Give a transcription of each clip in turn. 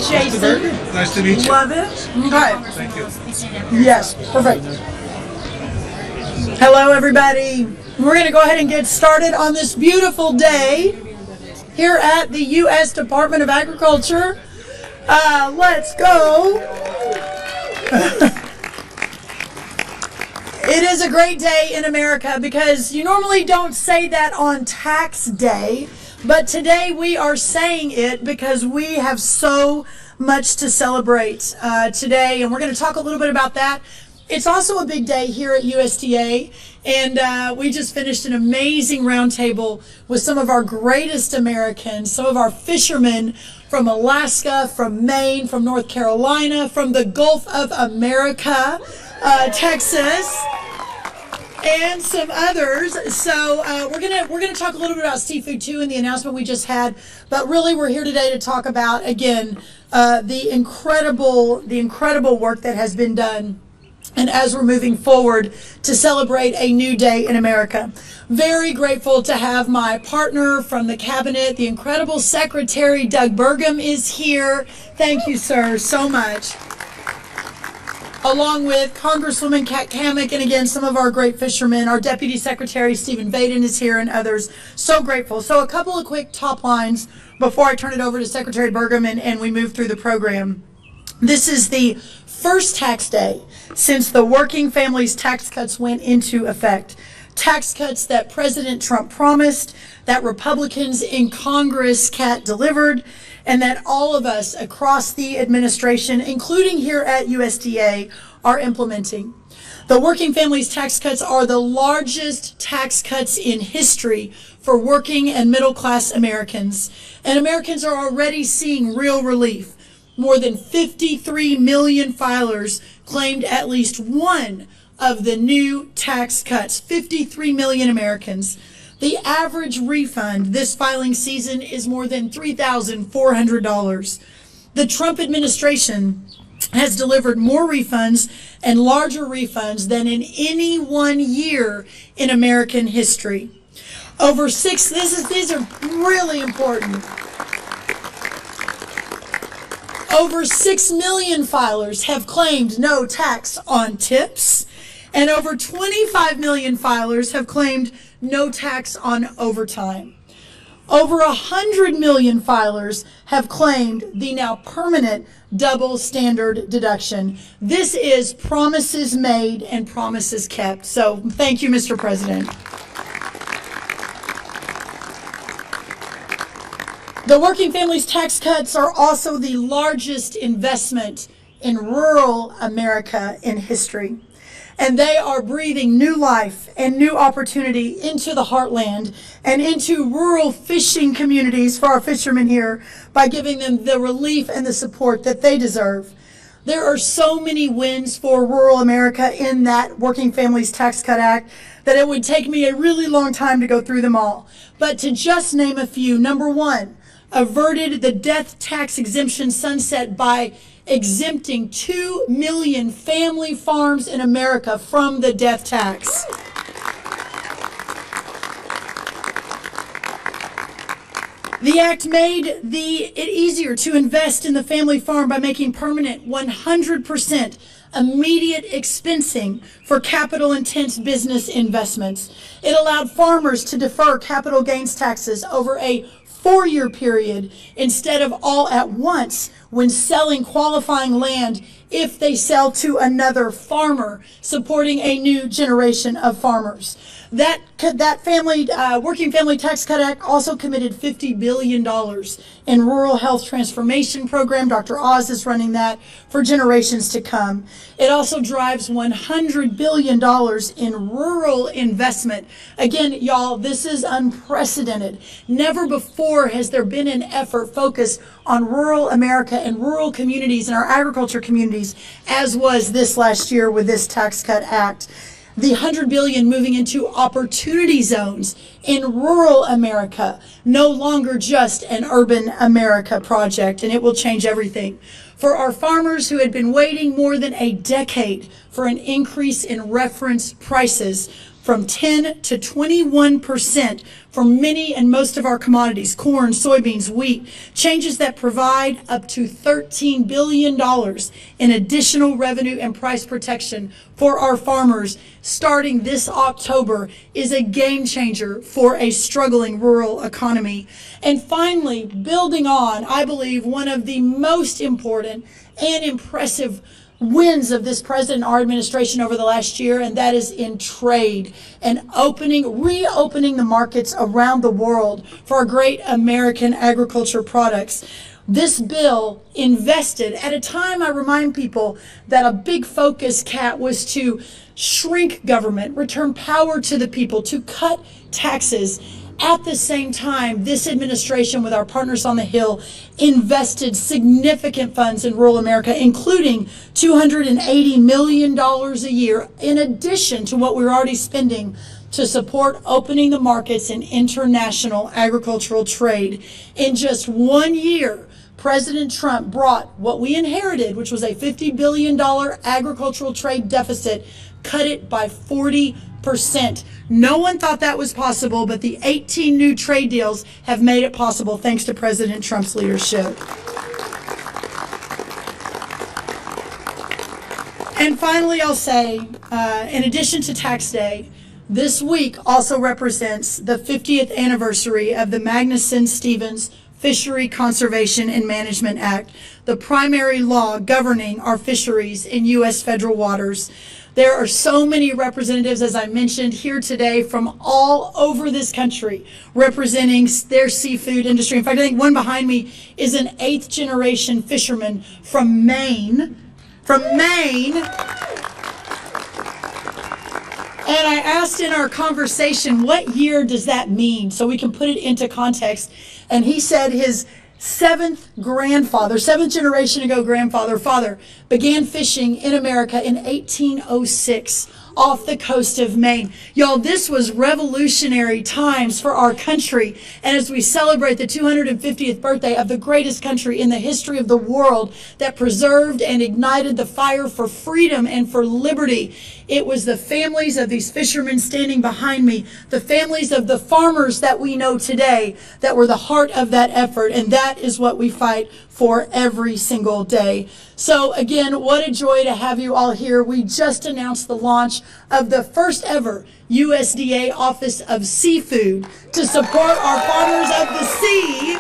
Jason. Nice to meet you. Love it. Okay. Thank you. Yes, perfect. Hello, everybody. We're going to go ahead and get started on this beautiful day here at the U.S. Department of Agriculture. Let's go. It is a great day in America because you normally don't say that on tax day, but today we are saying it because we have so much to celebrate today, and we're going to talk a little bit about that. It's also a big day here at USDA, and we just finished an amazing roundtable with some of our greatest Americans, some of our fishermen from Alaska, from Maine, from North Carolina, from the Gulf of America, Texas, and some others. So we're gonna talk a little bit about seafood too in the announcement we just had. But really, we're here today to talk about again the incredible work that has been done, and as we're moving forward to celebrate a new day in America. Very grateful to have my partner from the cabinet, the incredible Secretary Doug Burgum is here. Thank you, sir, so much. Along with Congresswoman Kat Kammack, and again, some of our great fishermen. Our Deputy Secretary Stephen Vaden is here, and others. So grateful. So a couple of quick top lines before I turn it over to Secretary Burgum and we move through the program. This is the first tax day since the working families tax cuts went into effect. Tax cuts that President Trump promised, that Republicans in Congress, Kat, delivered, and that all of us across the administration, including here at USDA, are implementing. The working families tax cuts are the largest tax cuts in history for working and middle class Americans. And Americans are already seeing real relief. More than 53 million filers claimed at least one of the new tax cuts. 53 million Americans. The average refund this filing season is more than $3,400. The Trump administration has delivered more refunds and larger refunds than in any one year in American history. These are really important. Over 6 million filers have claimed no tax on tips, and over 25 million filers have claimed no tax on overtime. Over 100 million filers have claimed the now permanent double standard deduction. This is promises made and promises kept. So thank you, Mr. President. The working families tax cuts are also the largest investment in rural America in history. And they are breathing new life and new opportunity into the heartland and into rural fishing communities for our fishermen here by giving them the relief and the support that they deserve. There are so many wins for rural America in that Working Families Tax Cut Act that it would take me a really long time to go through them all. But to just name a few, number one, averted the death tax exemption sunset by exempting 2 million family farms in America from the death tax. The act made it easier to invest in the family farm by making permanent 100% immediate expensing for capital-intense business investments. It allowed farmers to defer capital gains taxes over a 4-year period instead of all at once when selling qualifying land if they sell to another farmer, supporting a new generation of farmers. That Working Family Tax Cut Act also committed $50 billion in rural health transformation program. Dr. Oz is running that for generations to come. It also drives $100 billion in rural investment. Again, y'all, this is unprecedented. Never before has there been an effort focused on rural America and rural communities and our agriculture communities as was this last year with this Tax Cut Act. The $100 billion moving into opportunity zones in rural America, no longer just an urban America project, and it will change everything. For our farmers who had been waiting more than a decade for an increase in reference prices, from 10 to 21% for many and most of our commodities, corn, soybeans, wheat, changes that provide up to $13 billion in additional revenue and price protection for our farmers starting this October is a game changer for a struggling rural economy. And finally, building on, I believe, one of the most important and impressive wins of this president and our administration over the last year, and that is in trade and reopening the markets around the world for our great American agriculture products. This bill invested at a time, I remind people, that a big focus, Kat, was to shrink government, return power to the people, to cut taxes. At the same time, this administration, with our partners on the Hill, invested significant funds in rural America, including $280 million a year, in addition to what we're already spending to support opening the markets in international agricultural trade. In just 1 year, President Trump brought what we inherited, which was a $50 billion agricultural trade deficit, cut it by 40%. No one thought that was possible, but the 18 new trade deals have made it possible thanks to President Trump's leadership. And finally, I'll say, in addition to Tax Day, this week also represents the 50th anniversary of the Magnuson-Stevens Fishery Conservation and Management Act, the primary law governing our fisheries in U.S. federal waters. There are so many representatives, as I mentioned, here today from all over this country representing their seafood industry. In fact, I think one behind me is an 8th generation fisherman from Maine. And I asked in our conversation, what year does that mean? So we can put it into context. And he said his seventh generation father began fishing in America in 1806 off the coast of Maine. Y'all, this was revolutionary times for our country. And as we celebrate the 250th birthday of the greatest country in the history of the world that preserved and ignited the fire for freedom and for liberty, it was the families of these fishermen standing behind me, the families of the farmers that we know today, that were the heart of that effort. And that is what we fight for every single day. So again, what a joy to have you all here. We just announced the launch of the first ever USDA Office of Seafood to support our farmers of the sea.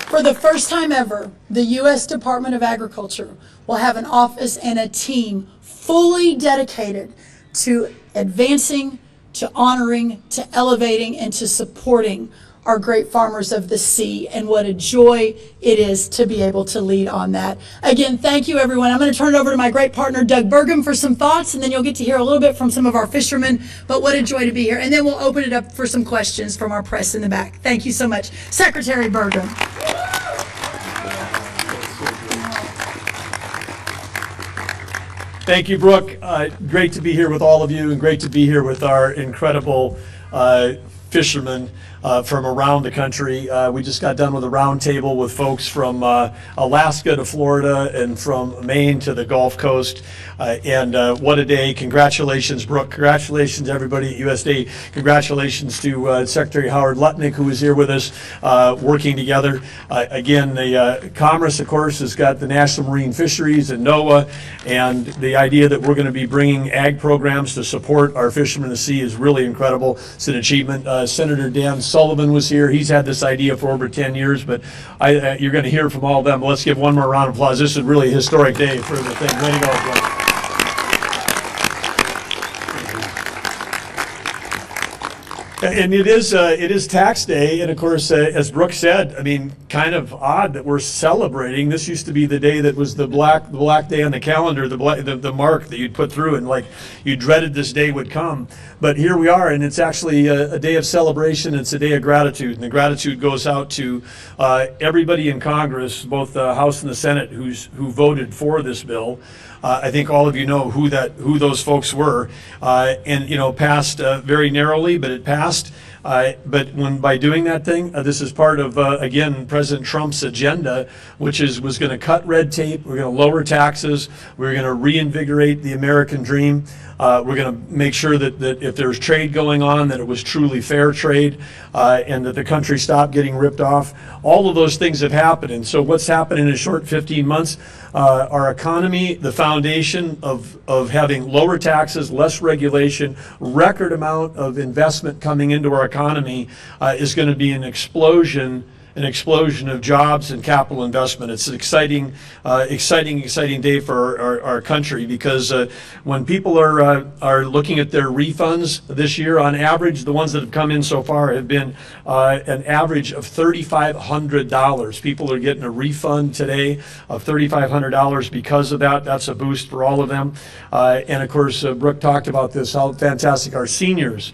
For the first time ever, the U.S. Department of Agriculture will have an office and a team fully dedicated to advancing, to honoring, to elevating, and to supporting our great farmers of the sea. And what a joy it is to be able to lead on that. Again, thank you, everyone. I'm going to turn it over to my great partner, Doug Burgum, for some thoughts, and then you'll get to hear a little bit from some of our fishermen. But what a joy to be here. And then we'll open it up for some questions from our press in the back. Thank you so much. Secretary Burgum. Thank you, Brooke. Great to be here with all of you, and great to be here with our incredible fishermen from around the country. We just got done with a roundtable with folks from Alaska to Florida and from Maine to the Gulf Coast. And what a day. Congratulations, Brooke. Congratulations, everybody at USDA. Congratulations to Secretary Howard Lutnick, who is here with us, working together. Again, the Commerce, of course, has got the National Marine Fisheries and NOAA, and the idea that we're going to be bringing ag programs to support our fishermen in the sea is really incredible. It's an achievement. Senator Dan Sullivan was here. He's had this idea for over 10 years, but you're going to hear from all of them. Let's give one more round of applause. This is really a historic day for the thing. Way to go, Brooke. And it is tax day, and of course, as Brooke said, I mean, kind of odd that we're celebrating. This used to be the day that was the black day on the calendar, the mark that you'd put through, and like you dreaded this day would come. But here we are, and it's actually a day of celebration. It's a day of gratitude, and the gratitude goes out to everybody in Congress, both the House and the Senate, who voted for this bill. I think all of you know who those folks were, and passed very narrowly, but it passed. But by doing that thing, this is part of, again, President Trump's agenda, which was going to cut red tape, we're going to lower taxes, we're going to reinvigorate the American dream, we're going to make sure that if there's trade going on, that it was truly fair trade, and that the country stopped getting ripped off. All of those things have happened, and so what's happened in a short 15 months? Our economy, the foundation of having lower taxes, less regulation, record amount of investment coming into our economy is going to be an explosion of jobs and capital investment. It's an exciting day for our country, because when people are looking at their refunds this year, on average, the ones that have come in so far have been an average of $3,500. People are getting a refund today of $3,500 because of that. That's a boost for all of them. And of course, Brooke talked about this, how fantastic our seniors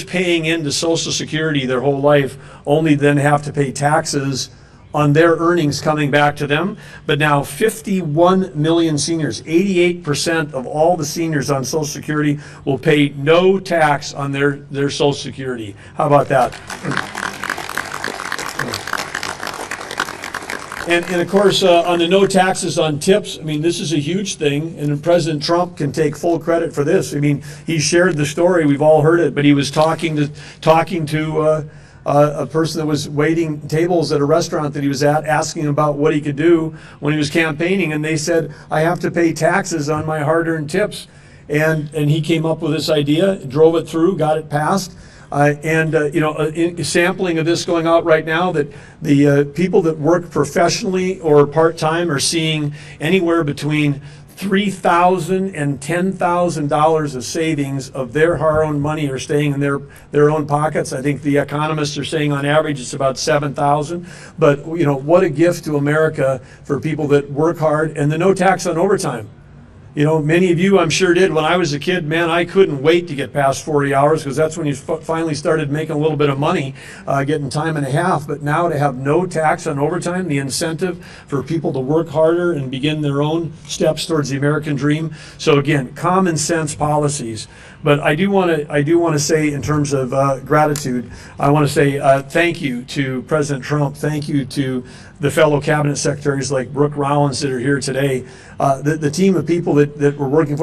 paying into Social Security their whole life only then have to pay taxes on their earnings coming back to them. But now 51 million seniors, 88% of all the seniors on Social Security will pay no tax on their Social Security. How about that? And of course, on the no taxes on tips, I mean, this is a huge thing, and President Trump can take full credit for this. I mean, he shared the story, we've all heard it, but he was talking to a person that was waiting tables at a restaurant that he was at, asking about what he could do when he was campaigning, and they said, I have to pay taxes on my hard-earned tips. And he came up with this idea, drove it through, got it passed. Sampling of this going out right now, that the people that work professionally or part-time are seeing anywhere between $3,000 and $10,000 of savings of their hard-earned money are staying in their own pockets. I think the economists are saying on average it's about $7,000. But what a gift to America for people that work hard, and the no tax on overtime. Many of you, I'm sure, did. When I was a kid, man, I couldn't wait to get past 40 hours, because that's when you finally started making a little bit of money, getting time and a half. But now to have no tax on overtime, the incentive for people to work harder and begin their own steps towards the American dream. So again, common sense policies. But I do want to say, in terms of gratitude, I want to say thank you to President Trump. Thank you to the fellow cabinet secretaries like Brooke Rollins that are here today. The team of people that we're working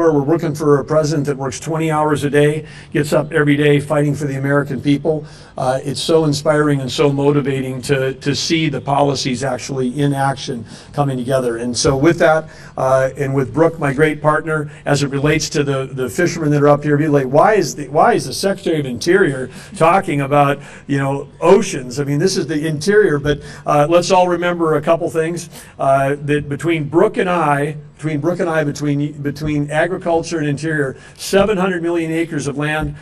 for a president that works 20 hours a day, gets up every day fighting for the American people. It's so inspiring and so motivating to see the policies actually in action coming together. And so with that, and with Brooke, my great partner, as it relates to the fishermen that are up here, be like, why is the Secretary of Interior talking about oceans? I mean, this is the interior, but let's all remember a couple things that between Brooke and I, between agriculture and interior, 700 million acres of land,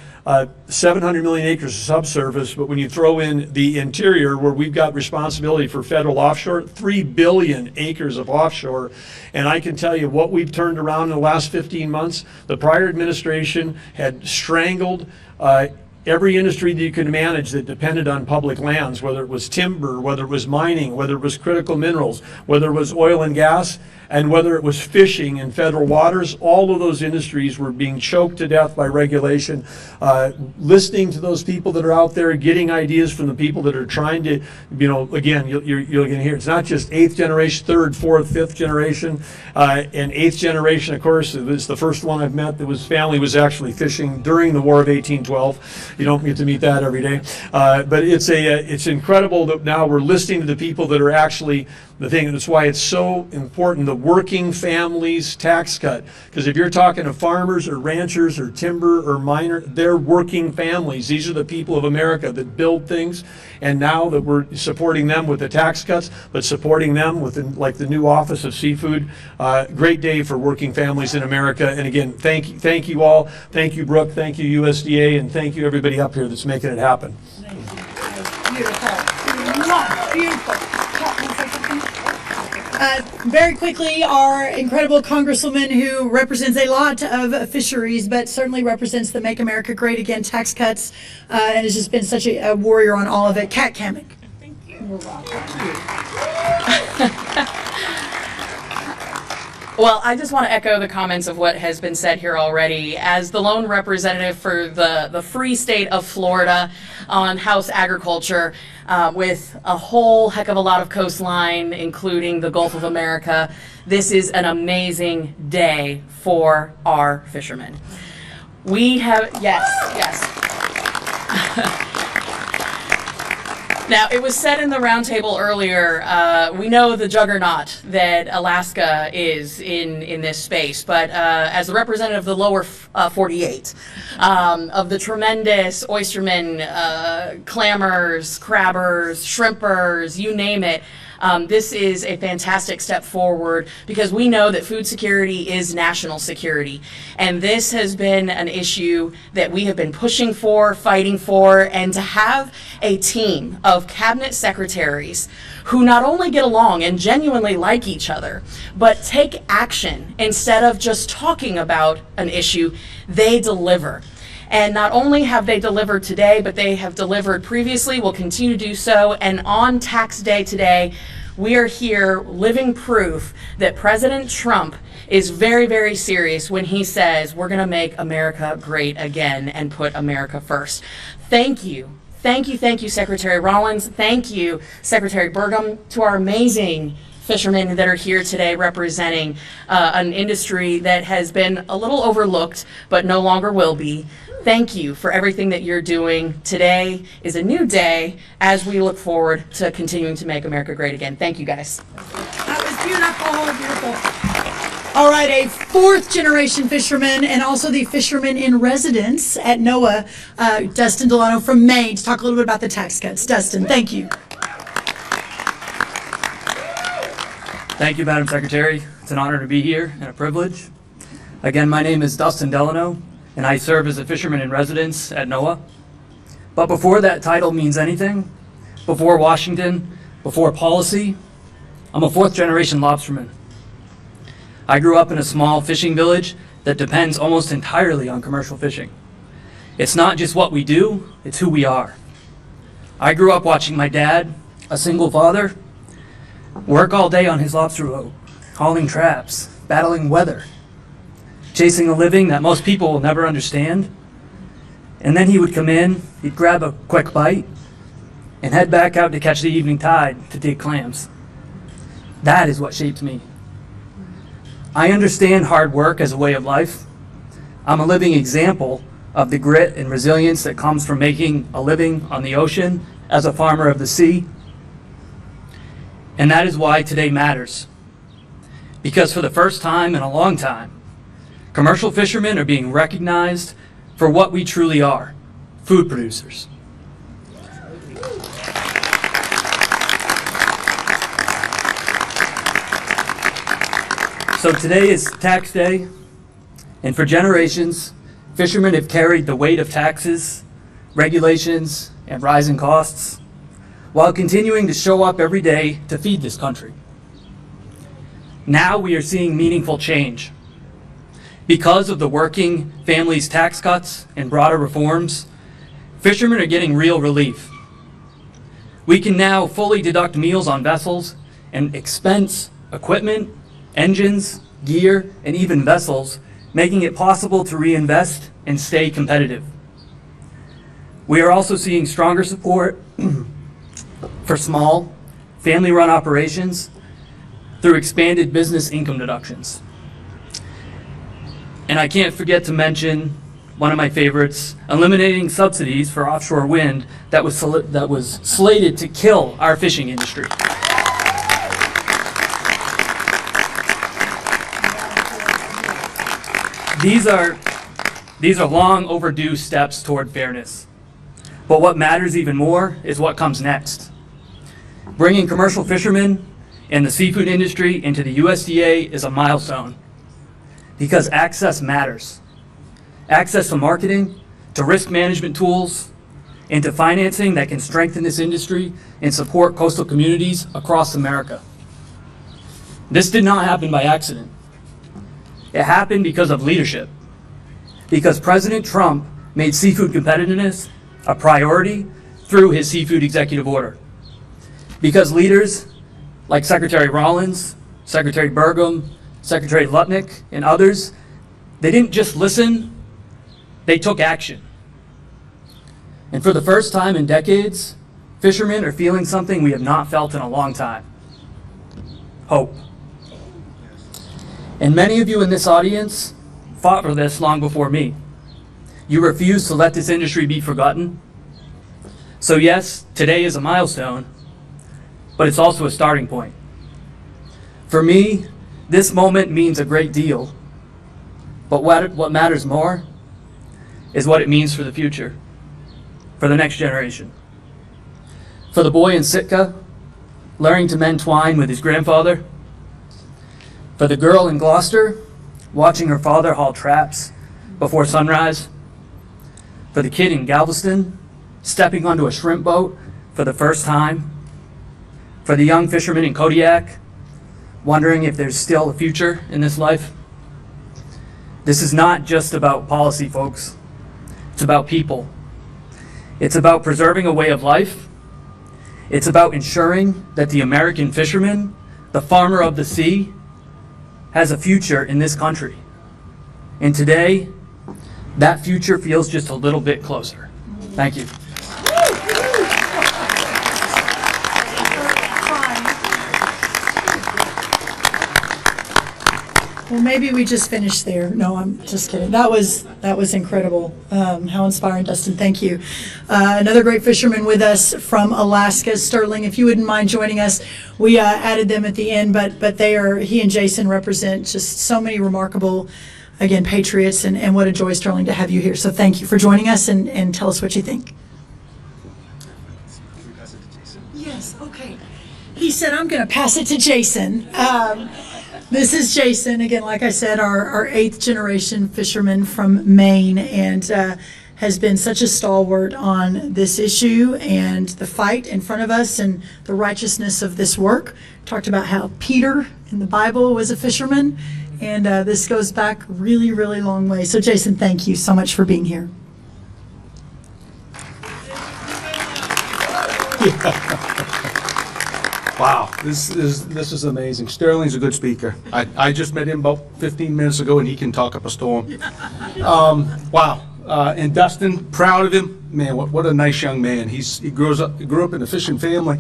700 million acres of subsurface, but when you throw in the interior, where we've got responsibility for federal offshore, 3 billion acres of offshore. And I can tell you what we've turned around in the last 15 months. The prior administration had strangled every industry that you could manage that depended on public lands, whether it was timber, whether it was mining, whether it was critical minerals, whether it was oil and gas, and whether it was fishing in federal waters. All of those industries were being choked to death by regulation. Listening to those people that are out there, getting ideas from the people that are trying to, again, you're going to hear, it's not just 8th generation, 3rd, 4th, 5th generation. And 8th generation, of course, it was the first one I've met that was family was actually fishing during the War of 1812. You don't get to meet that every day. But it's incredible that now we're listening to the people that are actually the thing, and that's why it's so important, the working families tax cut. Because if you're talking to farmers or ranchers or timber or miner, they're working families. These are the people of America that build things, and now that we're supporting them with the tax cuts, but supporting them with like the new Office of Seafood. Great day for working families in America. And again, thank you all. Thank you, Brooke. Thank you, USDA, and thank you everybody up here that's making it happen. Beautiful. Beautiful. Very quickly, our incredible Congresswoman who represents a lot of fisheries, but certainly represents the Make America Great Again tax cuts, and has just been such a warrior on all of it. Kat Kamek. Thank you. You're welcome. Well, I just want to echo the comments of what has been said here already. As the lone representative for the free state of Florida on House Agriculture, with a whole heck of a lot of coastline, including the Gulf of America, this is an amazing day for our fishermen. We have, yes. Now, it was said in the roundtable earlier, we know the juggernaut that Alaska is in this space, but as the representative of the lower 48, of the tremendous oystermen, clammers, crabbers, shrimpers, you name it, this is a fantastic step forward because we know that food security is national security. And this has been an issue that we have been pushing for, fighting for, and to have a team of cabinet secretaries who not only get along and genuinely like each other, but take action instead of just talking about an issue, they deliver. And not only have they delivered today, but they have delivered previously, will continue to do so. And on tax day today, we are here living proof that President Trump is very, very serious when he says we're going to make America great again and put America first. Thank you. Thank you, Secretary Rollins. Thank you, Secretary Burgum, to our amazing fishermen that are here today representing an industry that has been a little overlooked, but no longer will be. Thank you for everything that you're doing. Today is a new day as we look forward to continuing to make America great again. Thank you, guys. That was beautiful. All right, a fourth generation fisherman and also the fisherman in residence at NOAA, Dustin Delano from Maine, to talk a little bit about the tax cuts. Dustin, thank you. Thank you, Madam Secretary. It's an honor to be here and a privilege. Again, my name is Dustin Delano, and I serve as a fisherman in residence at NOAA. But before that title means anything, before Washington, before policy, I'm a fourth generation lobsterman. I grew up in a small fishing village that depends almost entirely on commercial fishing. It's not just what we do, it's who we are. I grew up watching my dad, a single father, work all day on his lobster boat, hauling traps, battling weather, chasing a living that most people will never understand. And then he would come in, he'd grab a quick bite, and head back out to catch the evening tide to dig clams. That is what shaped me. I understand hard work as a way of life. I'm a living example of the grit and resilience that comes from making a living on the ocean as a farmer of the sea. And that is why today matters. Because for the first time in a long time, commercial fishermen are being recognized for what we truly are, food producers. So today is tax day, and for generations, fishermen have carried the weight of taxes, regulations, and rising costs, while continuing to show up every day to feed this country. Now we are seeing meaningful change. Because of the working families tax cuts and broader reforms, fishermen are getting real relief. We can now fully deduct meals on vessels and expense equipment, engines, gear, and even vessels, making it possible to reinvest and stay competitive. We are also seeing stronger support for small, family-run operations through expanded business income deductions. And I can't forget to mention one of my favorites, eliminating subsidies for offshore wind that was slated to kill our fishing industry. These are long overdue steps toward fairness. But what matters even more is what comes next. Bringing commercial fishermen and the seafood industry into the USDA is a milestone because access matters. Access to marketing, to risk management tools, and to financing that can strengthen this industry and support coastal communities across America. This did not happen by accident. It happened because of leadership. Because President Trump made seafood competitiveness a priority through his seafood executive order. Because leaders like Secretary Rollins, Secretary Burgum, Secretary Lutnick, and others, they didn't just listen, they took action. And for the first time in decades, fishermen are feeling something we have not felt in a long time: hope. And many of you in this audience fought for this long before me. You refused to let this industry be forgotten. So yes, today is a milestone, but it's also a starting point. For me, this moment means a great deal, but what matters more is what it means for the future, for the next generation. For the boy in Sitka, learning to mend twine with his grandfather. For the girl in Gloucester, watching her father haul traps before sunrise. For the kid in Galveston, stepping onto a shrimp boat for the first time. For the young fisherman in Kodiak, wondering if there's still a future in this life. This is not just about policy, folks. It's about people. It's about preserving a way of life. It's about ensuring that the American fisherman, the farmer of the sea, has a future in this country. And today, that future feels just a little bit closer. Thank you. Well, maybe we just finished there. No, I'm just kidding. That was incredible. How inspiring, Dustin. Thank you. Another great fisherman with us from Alaska, Sterling. If you wouldn't mind joining us, we added them at the end, but he and Jason represent just so many remarkable, again, patriots, and what a joy, Sterling, to have you here. So thank you for joining us, and tell us what you think. Yes, okay. He said, I'm going to pass it to Jason. This is Jason, again, like I said, our 8th generation fisherman from Maine, and has been such a stalwart on this issue and the fight in front of us and the righteousness of this work. Talked about how Peter in the Bible was a fisherman, and this goes back really, really long way. So Jason, thank you so much for being here. Wow, this is amazing. Sterling's a good speaker. I just met him about 15 minutes ago, and he can talk up a storm. Wow, and Dustin, proud of him. Man, what a nice young man. He grew up in a fishing family,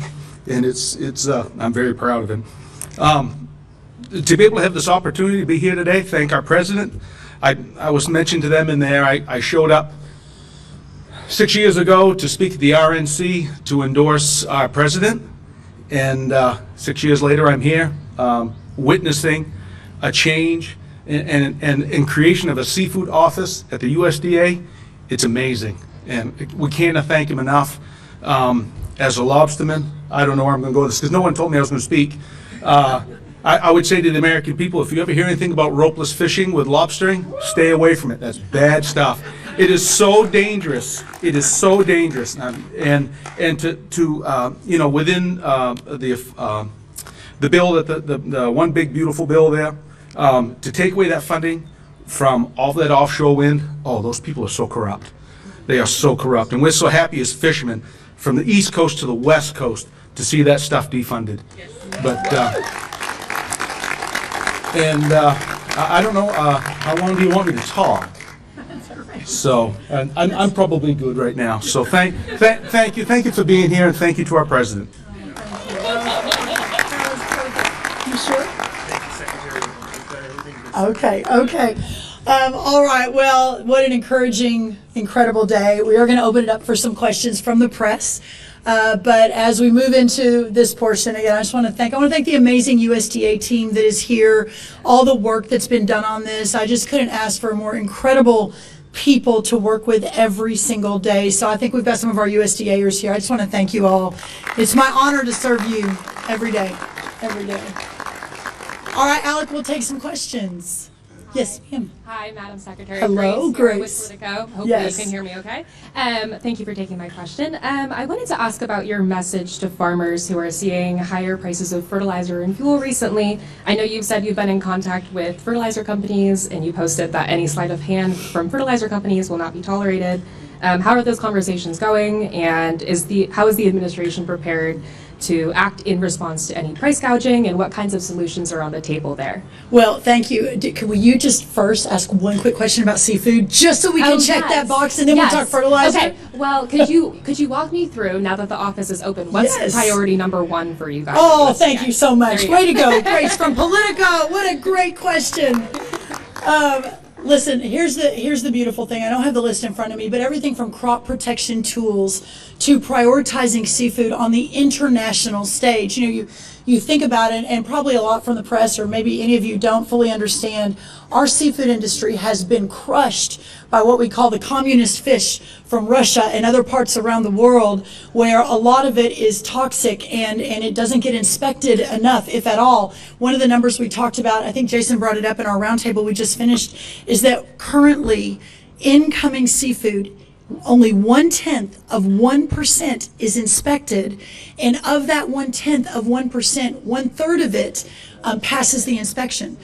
and I'm very proud of him. To be able to have this opportunity to be here today, thank our president. I was mentioned to them in there. I showed up 6 years ago to speak at the RNC to endorse our president. And 6 years later, I'm here witnessing a change and creation of a seafood office at the USDA. It's amazing. And we can't thank him enough. As a lobsterman, I don't know where I'm going to go with this because no one told me I was going to speak. I would say to the American people, if you ever hear anything about ropeless fishing with lobstering, stay away from it. That's bad stuff. It is so dangerous. It is so dangerous. And to within the bill, that the one big beautiful bill there, to take away that funding from all that offshore wind, those people are so corrupt. They are so corrupt. And we're so happy as fishermen from the East Coast to the West Coast to see that stuff defunded. But I don't know, how long do you want me to talk? So, I'm probably good right now. So thank you for being here, and thank you to our president. You sure? Okay. All right. Well, what an encouraging, incredible day. We are going to open it up for some questions from the press. But as we move into this portion, again, I want to thank the amazing USDA team that is here, all the work that's been done on this. I just couldn't ask for more incredible people to work with every single day. So I think we've got some of our USDAers here. I just want to thank you all. It's my honor to serve you every day. All right, Alec, we'll take some questions. Yes, ma'am. Hi, Madam Secretary. Hello, Grace. With Politico. Hopefully Yes. you can hear me okay. Thank you for taking my question. I wanted to ask about your message to farmers who are seeing higher prices of fertilizer and fuel recently. I know you've said you've been in contact with fertilizer companies, and you posted that any sleight of hand from fertilizer companies will not be tolerated. How are those conversations going, and how is the administration prepared to act in response to any price gouging, and what kinds of solutions are on the table there? Well, thank you. Will you just first ask one quick question about seafood, just so we can check that box, and then we'll talk fertilizer? Okay. Well, could you walk me through, now that the office is open, what's priority number one for you guys? Oh, thank you so much. Way to go, Grace from Politico. What a great question. Listen, here's the beautiful thing. I don't have the list in front of me, but everything from crop protection tools to prioritizing seafood on the international stage. You think about it, and probably a lot from the press, or maybe any of you don't fully understand, our seafood industry has been crushed by what we call the communist fish from Russia and other parts around the world, where a lot of it is toxic and it doesn't get inspected enough, if at all. One of the numbers we talked about, I think Jason brought it up in our roundtable we just finished, is that currently incoming seafood, only 0.1% is inspected, and of that 0.1%, 1/3 of it passes the inspection.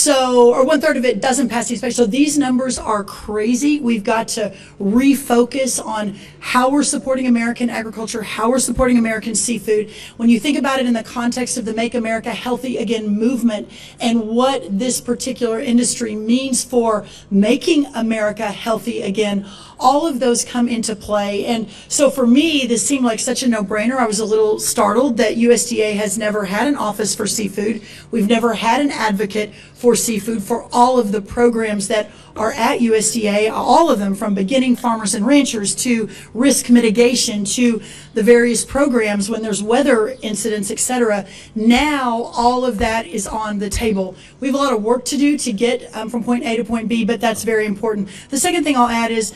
Or 1/3 of it doesn't pass the inspection. So these numbers are crazy. We've got to refocus on how we're supporting American agriculture, how we're supporting American seafood. When you think about it in the context of the Make America Healthy Again movement and what this particular industry means for making America healthy again, all of those come into play. And so for me, this seemed like such a no-brainer. I was a little startled that USDA has never had an office for seafood. We've never had an advocate for seafood for all of the programs that are at USDA, all of them, from beginning farmers and ranchers to risk mitigation to the various programs when there's weather incidents, etc. Now all of that is on the table. We have a lot of work to do to get from point A to point B, but that's very important. The second thing I'll add is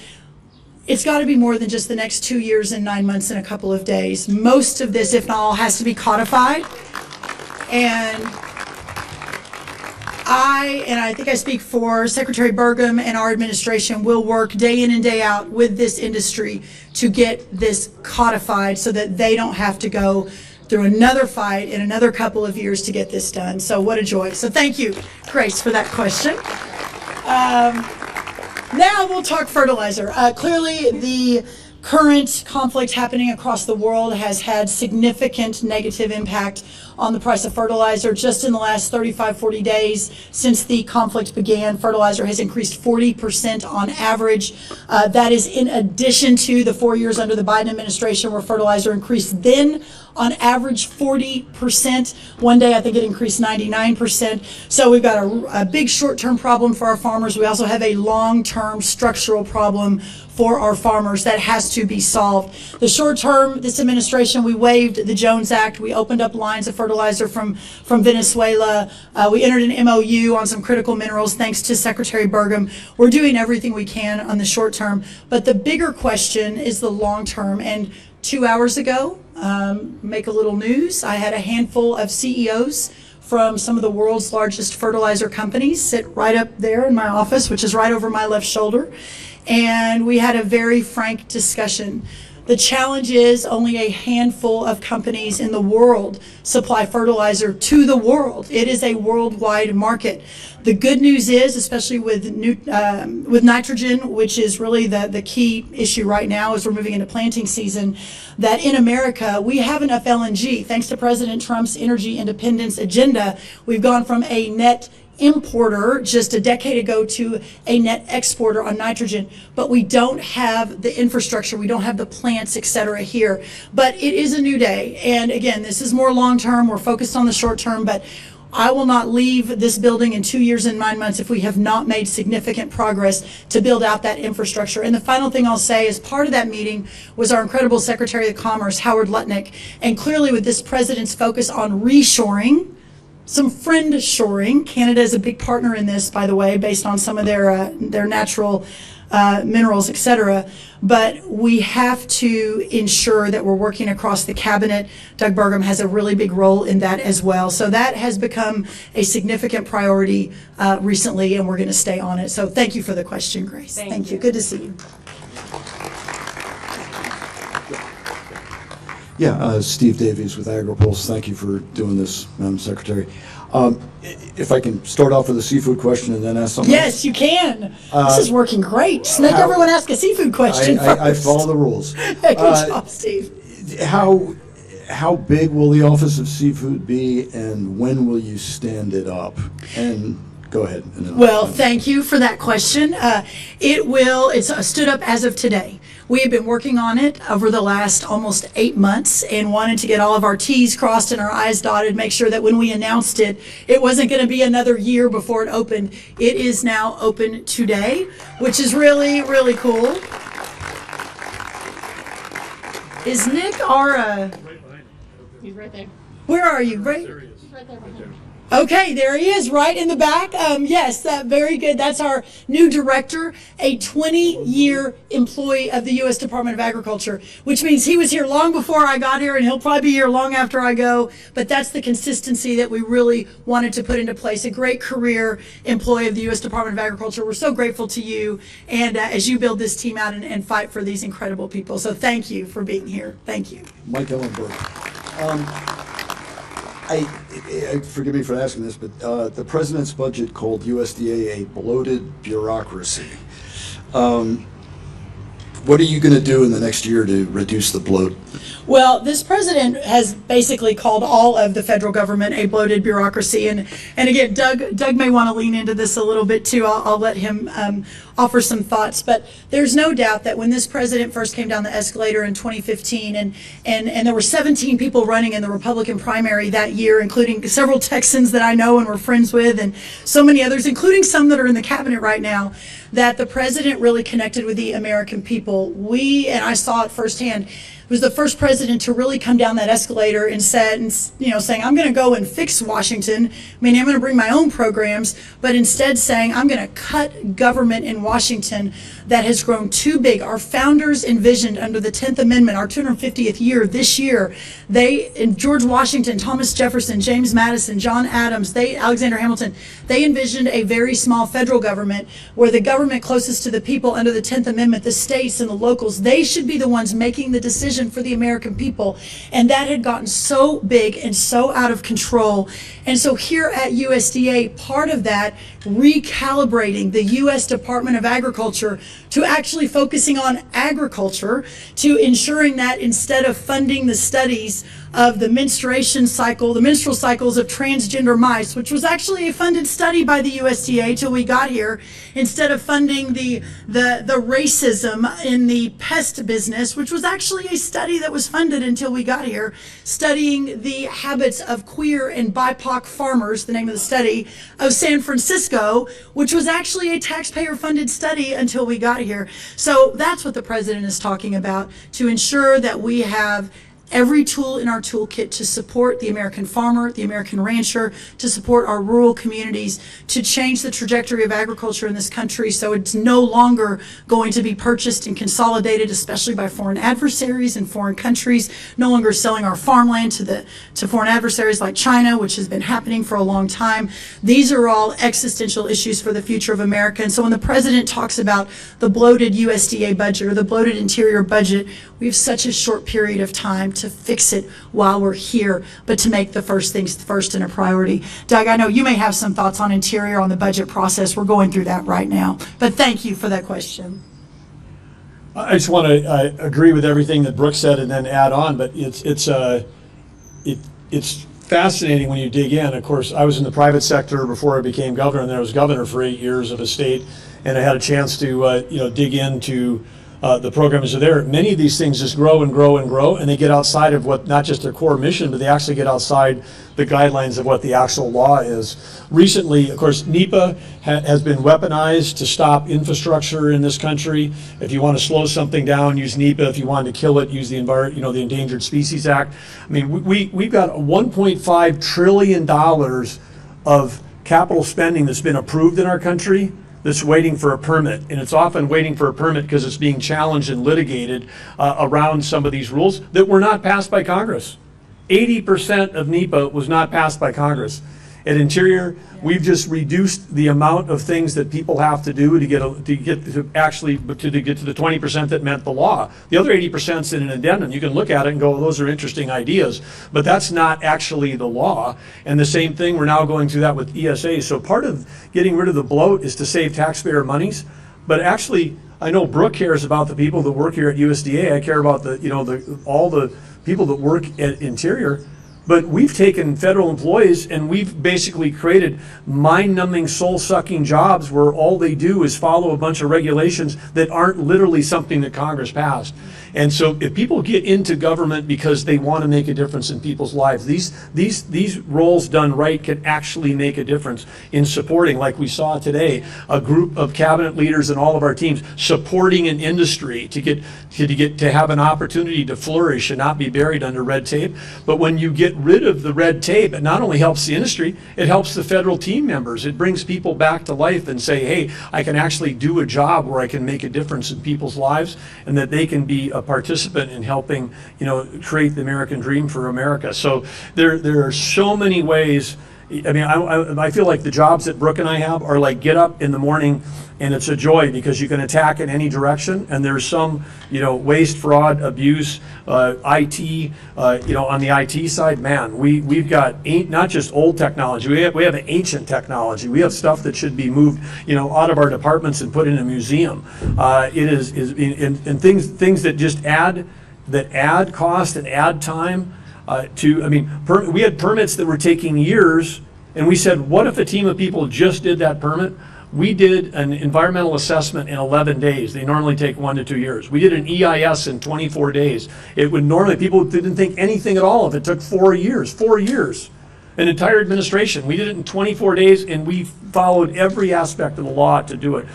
it's got to be more than just the next 2 years and 9 months and a couple of days. Most of this, if not all, has to be codified. And I think I speak for Secretary Burgum and our administration, will work day in and day out with this industry to get this codified so that they don't have to go through another fight in another couple of years to get this done. So what a joy. So thank you, Grace, for that question. Now we'll talk fertilizer. Clearly, the current conflict happening across the world has had significant negative impact on the price of fertilizer. Just in the last 35, 40 days since the conflict began, fertilizer has increased 40% on average. That is in addition to the 4 years under the Biden administration where fertilizer increased then on average 40%. One day I think it increased 99%. So we've got a big short-term problem for our farmers. We also have a long-term structural problem for our farmers that has to be solved. The short term, this administration, we waived the Jones Act. We opened up lines of fertilizer from Venezuela. We entered an MOU on some critical minerals thanks to Secretary Burgum. We're doing everything we can on the short term. But the bigger question is the long term. And 2 hours ago, make a little news, I had a handful of CEOs from some of the world's largest fertilizer companies sit right up there in my office, which is right over my left shoulder. And we had a very frank discussion. The challenge is only a handful of companies in the world supply fertilizer to the world. It is a worldwide market. The good news is, especially with nitrogen, which is really the key issue right now as we're moving into planting season, that in America we have enough LNG. Thanks to President Trump's energy independence agenda, we've gone from a net importer just a decade ago to a net exporter on nitrogen, but we don't have the infrastructure, we don't have the plants, etc. here. But it is a new day, and again, this is more long-term. We're focused on the short term, but I will not leave this building in 2 years and 9 months if we have not made significant progress to build out that infrastructure. And the final thing I'll say is part of that meeting was our incredible Secretary of Commerce, Howard Lutnick, and clearly with this president's focus on reshoring, some friend shoring. Canada is a big partner in this, by the way, based on some of their natural minerals, etc. But we have to ensure that we're working across the cabinet. Doug Burgum has a really big role in that as well. So that has become a significant priority recently, and we're going to stay on it. So thank you for the question, Grace. Thank you. Good to see you. Yeah, Steve Davies with AgriPulse. Thank you for doing this, Madam Secretary. If I can start off with a seafood question and then ask something else. Yes, you can. This is working great. Just make everyone ask a seafood question first. I follow the rules. Good job, Steve. How how big will the Office of Seafood be, and when will you stand it up? And go ahead. And then Well, thank you for that question. It's stood up as of today. We have been working on it over the last almost 8 months and wanted to get all of our T's crossed and our I's dotted, make sure that when we announced it, it wasn't going to be another year before it opened. It is now open today, which is really, really cool. Is Nick our, He's right there. where are you? Right? He's right there behind. Okay, there he is, right in the back. Yes, very good. That's our new director, a 20-year employee of the U.S. Department of Agriculture, which means he was here long before I got here, and he'll probably be here long after I go. But that's the consistency that we really wanted to put into place. A great career employee of the U.S. Department of Agriculture. We're so grateful to you, and as you build this team out and fight for these incredible people. So thank you for being here. Thank you. Mike Ellenberg. Forgive me for asking this, but the president's budget called USDA a bloated bureaucracy. What are you going to do in the next year to reduce the bloat? Well, this president has basically called all of the federal government a bloated bureaucracy. And again, Doug may want to lean into this a little bit too. I'll let him offer some thoughts. But there's no doubt that when this president first came down the escalator in 2015, and there were 17 people running in the Republican primary that year, including several Texans that I know and we're friends with, and so many others, including some that are in the cabinet right now, that the president really connected with the American people. And I saw it firsthand, was the first president to really come down that escalator and saying, I'm going to go and fix Washington. I'm going to bring my own programs, but instead saying, I'm going to cut government in Washington that has grown too big. Our founders envisioned under the 10th Amendment, our 250th year this year, George Washington, Thomas Jefferson, James Madison, John Adams, Alexander Hamilton, they envisioned a very small federal government where the government closest to the people under the 10th Amendment, the states and the locals, they should be the ones making the decision for the American people. And that had gotten so big and so out of control. And so here at USDA, part of that, recalibrating the U.S. Department of Agriculture to actually focusing on agriculture, to ensuring that instead of funding the studies of the menstrual cycles of transgender mice, which was actually a funded study by the USDA till we got here, instead of funding the racism in the pest business, which was actually a study that was funded until we got here, studying the habits of queer and BIPOC farmers, the name of the study, of San Francisco, which was actually a taxpayer-funded study until we got here. So that's what the president is talking about, to ensure that we have every tool in our toolkit to support the American farmer, the American rancher, to support our rural communities, to change the trajectory of agriculture in this country so it's no longer going to be purchased and consolidated, especially by foreign adversaries in foreign countries, no longer selling our farmland to foreign adversaries like China, which has been happening for a long time. These are all existential issues for the future of America. And so when the president talks about the bloated USDA budget or the bloated interior budget, we have such a short period of time to fix it while we're here, but to make the first things first and a priority. Doug, I know you may have some thoughts on interior, on the budget process. We're going through that right now. But thank you for that question. I just want to agree with everything that Brooke said and then add on, but it's fascinating when you dig in. Of course, I was in the private sector before I became governor, and then I was governor for 8 years of a state, and I had a chance to dig into the programs are there. Many of these things just grow and grow and grow, and they get outside of what, not just their core mission, but they actually get outside the guidelines of what the actual law is. Recently, of course, NEPA has been weaponized to stop infrastructure in this country. If you want to slow something down, use NEPA. If you want to kill it, use the the Endangered Species Act. I mean, we've got $1.5 trillion of capital spending that's been approved in our country that's waiting for a permit, and it's often waiting for a permit because it's being challenged and litigated around some of these rules that were not passed by Congress. 80% of NEPA was not passed by Congress. At Interior, we've just reduced the amount of things that people have to do to get to the 20% that meant the law. The other 80% is in an addendum. You can look at it and go, well, those are interesting ideas, but that's not actually the law. And the same thing, we're now going through that with ESA. So part of getting rid of the bloat is to save taxpayer monies, but actually I know Brooke cares about the people that work here at USDA. I care about all the people that work at Interior. But we've taken federal employees and we've basically created mind-numbing, soul-sucking jobs where all they do is follow a bunch of regulations that aren't literally something that Congress passed. And so if people get into government because they want to make a difference in people's lives, these roles done right can actually make a difference in supporting, like we saw today, a group of cabinet leaders and all of our teams supporting an industry to have an opportunity to flourish and not be buried under red tape. But when you get rid of the red tape, it not only helps the industry, it helps the federal team members. It brings people back to life and say, hey, I can actually do a job where I can make a difference in people's lives and that they can be a participant in helping, create the American dream for America. So there are so many ways. I mean, I feel like the jobs that Brooke and I have are like get up in the morning and it's a joy because you can attack in any direction, and there's some, waste, fraud, abuse, IT, on the IT side, man, we've got not just old technology, we have ancient technology. We have stuff that should be moved, out of our departments and put in a museum. And things that just add cost and add time. We had permits that were taking years, and we said, what if a team of people just did that permit? We did an environmental assessment in 11 days. They normally take 1 to 2 years. We did an EIS in 24 days. It would normally, people didn't think anything at all if it took 4 years. 4 years. An entire administration. We did it in 24 days, and we followed every aspect of the law to do it.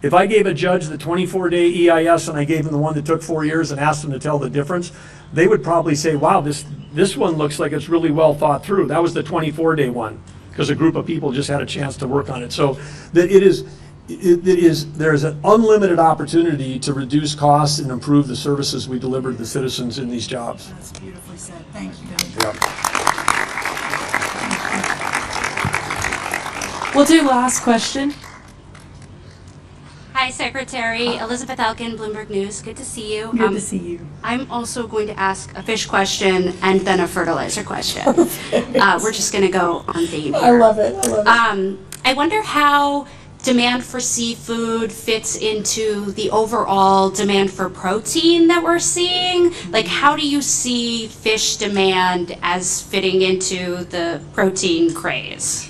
If I gave a judge the 24-day EIS and I gave him the one that took 4 years and asked them to tell the difference, they would probably say, wow, this one looks like it's really well thought through. That was the 24-day one, because a group of people just had a chance to work on it. So that there's an unlimited opportunity to reduce costs and improve the services we deliver to the citizens in these jobs. That's beautifully said. Thank you. We'll do last question. Hi, Secretary. Elizabeth Elkin, Bloomberg News. Good to see you. Good to see you. I'm also going to ask a fish question and then a fertilizer question. We're just going to go on theme here. I love it. I wonder how demand for seafood fits into the overall demand for protein that we're seeing. Like, how do you see fish demand as fitting into the protein craze?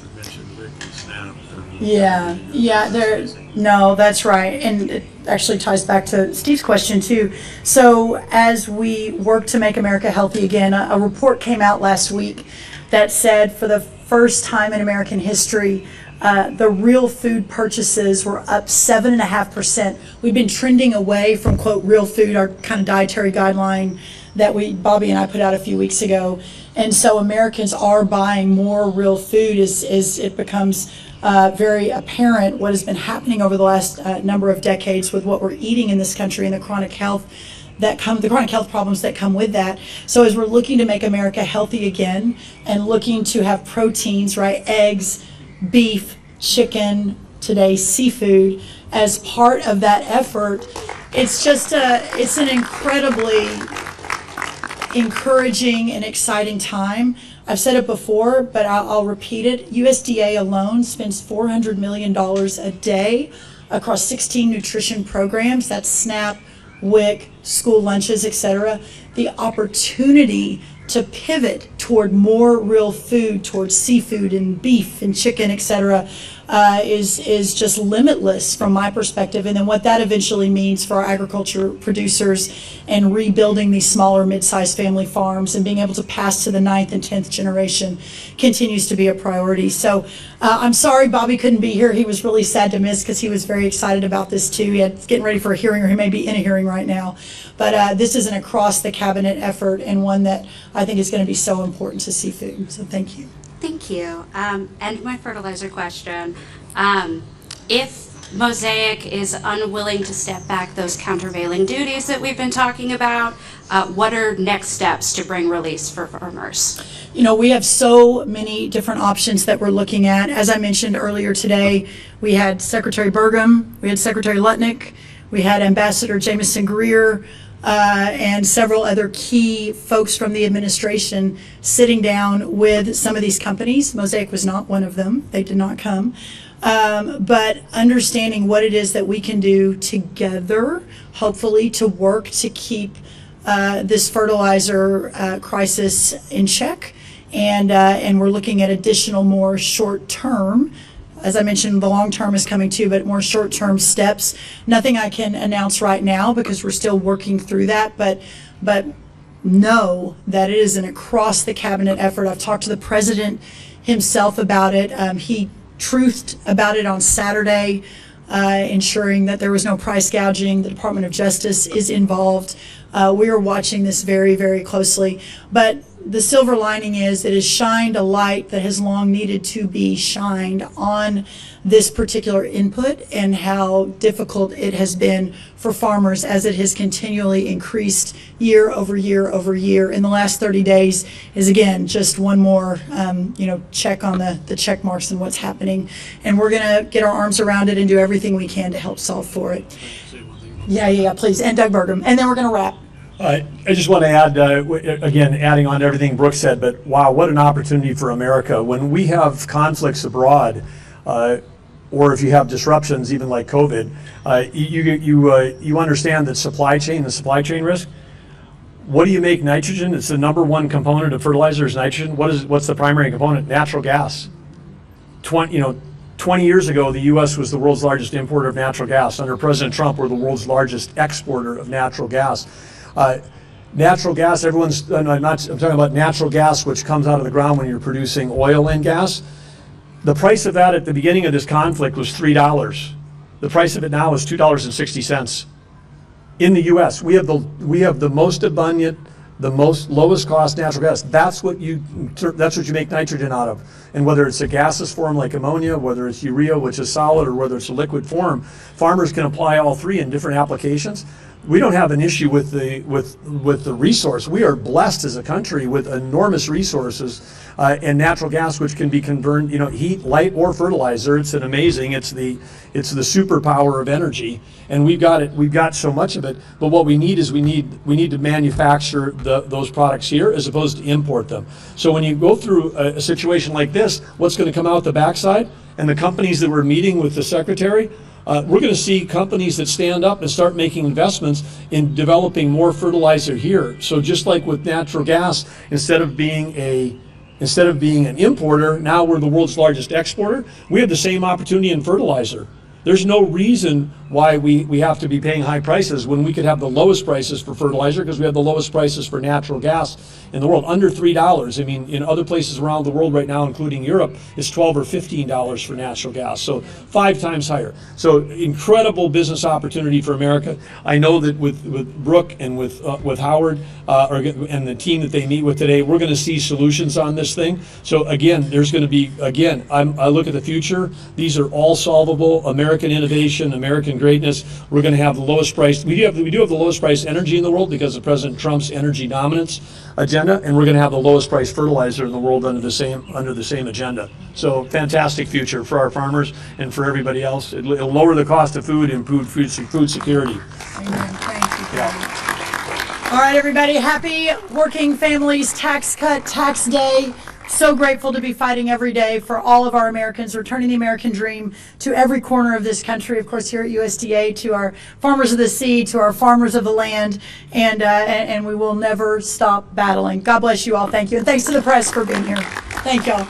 No, that's right. And it actually ties back to Steve's question too. So as we work to make America healthy again, a report came out last week that said for the first time in American history, the real food purchases were up 7.5%. We've been trending away from, quote, real food, our kind of dietary guideline that Bobby and I put out a few weeks ago. And so Americans are buying more real food as it becomes very apparent what has been happening over the last number of decades with what we're eating in this country and the chronic health problems that come with that. So as we're looking to make America healthy again and looking to have proteins, right, eggs, beef, chicken, today seafood, as part of that effort, it's just it's an incredibly encouraging and exciting time. I've said it before, but I'll repeat it. USDA alone spends $400 million a day across 16 nutrition programs. That's SNAP, WIC, school lunches, etc. The opportunity to pivot toward more real food, towards seafood and beef and chicken, etc., is just limitless from my perspective. And then what that eventually means for our agriculture producers and rebuilding these smaller mid-sized family farms and being able to pass to the 9th and 10th generation continues to be a priority. So I'm sorry Bobby couldn't be here. He was really sad to miss because he was very excited about this too. He's getting ready for a hearing, or he may be in a hearing right now. But this is an across the cabinet effort, and one that I think is going to be so important to seafood. So thank you. Thank you. And my fertilizer question. If Mosaic is unwilling to step back those countervailing duties that we've been talking about, what are next steps to bring release for farmers? We have so many different options that we're looking at. As I mentioned earlier today, we had Secretary Burgum, we had Secretary Lutnick, we had Ambassador Jameson Greer, and several other key folks from the administration sitting down with some of these companies. Mosaic was not one of them. They did not come. but understanding what it is that we can do together, hopefully, to work to keep this fertilizer crisis in check. And we're looking at additional more short-term, as I mentioned, the long term is coming too, but more short-term steps. Nothing I can announce right now because we're still working through that, but know that it is an across the cabinet effort. I've talked to the president himself about it. He truthed about it on Saturday, ensuring that there was no price gouging. The Department of Justice is involved. We are watching this very, very closely. But the silver lining is it has shined a light that has long needed to be shined on this particular input and how difficult it has been for farmers as it has continually increased year over year over year. In the last 30 days is, again, just one more check on the check marks and what's happening. And we're going to get our arms around it and do everything we can to help solve for it. Yeah, please. And Doug Burgum. And then we're going to wrap. I just want to add, again, adding on to everything Brooke said, but wow, what an opportunity for America. When we have conflicts abroad, or if you have disruptions, even like COVID, you understand that the supply chain risk. What do you make nitrogen? It's the number one component of fertilizer is nitrogen. What's the primary component? Natural gas. 20 years ago, the U.S. was the world's largest importer of natural gas. Under President Trump, we're the world's largest exporter of natural gas. Natural gas, I'm talking about natural gas which comes out of the ground when you're producing oil and gas. The price of that at the beginning of this conflict was $3. The price of it now is $2.60. In the U.S., we have the most abundant, the lowest cost natural gas. That's what you make nitrogen out of. And whether it's a gaseous form like ammonia, whether it's urea, which is solid, or whether it's a liquid form, farmers can apply all three in different applications. We don't have an issue with the resource. We are blessed as a country with enormous resources and natural gas, which can be converted, heat, light, or fertilizer. It's an amazing. It's the superpower of energy, and we've got it. We've got so much of it. But what we need is we need to manufacture those products here as opposed to import them. So when you go through a situation like this, what's going to come out the backside? And the companies that we're meeting with the secretary. We're going to see companies that stand up and start making investments in developing more fertilizer here. So just like with natural gas, instead of being an importer, now we're the world's largest exporter. We have the same opportunity in fertilizer. There's no reason why we have to be paying high prices when we could have the lowest prices for fertilizer because we have the lowest prices for natural gas in the world, under $3. I mean, in other places around the world right now, including Europe, it's $12 or $15 for natural gas, so 5 times higher. So incredible business opportunity for America. I know that with Brooke and with Howard and the team that they meet with today, we're going to see solutions on this thing. So again, there's going to be, I look at the future. These are all solvable. American innovation, American greatness. We're going to have the lowest price. We do have the lowest price energy in the world because of President Trump's energy dominance agenda, and we're going to have the lowest price fertilizer in the world under the same agenda. So fantastic future for our farmers and for everybody else. It'll lower the cost of food and improve food security. Amen. Thank you. All right, everybody. Happy Working Families Tax Cut Tax Day. So grateful to be fighting every day for all of our Americans, returning the American dream to every corner of this country, of course, here at USDA, to our farmers of the sea, to our farmers of the land, and we will never stop battling. God bless you all. Thank you. And thanks to the press for being here. Thank y'all.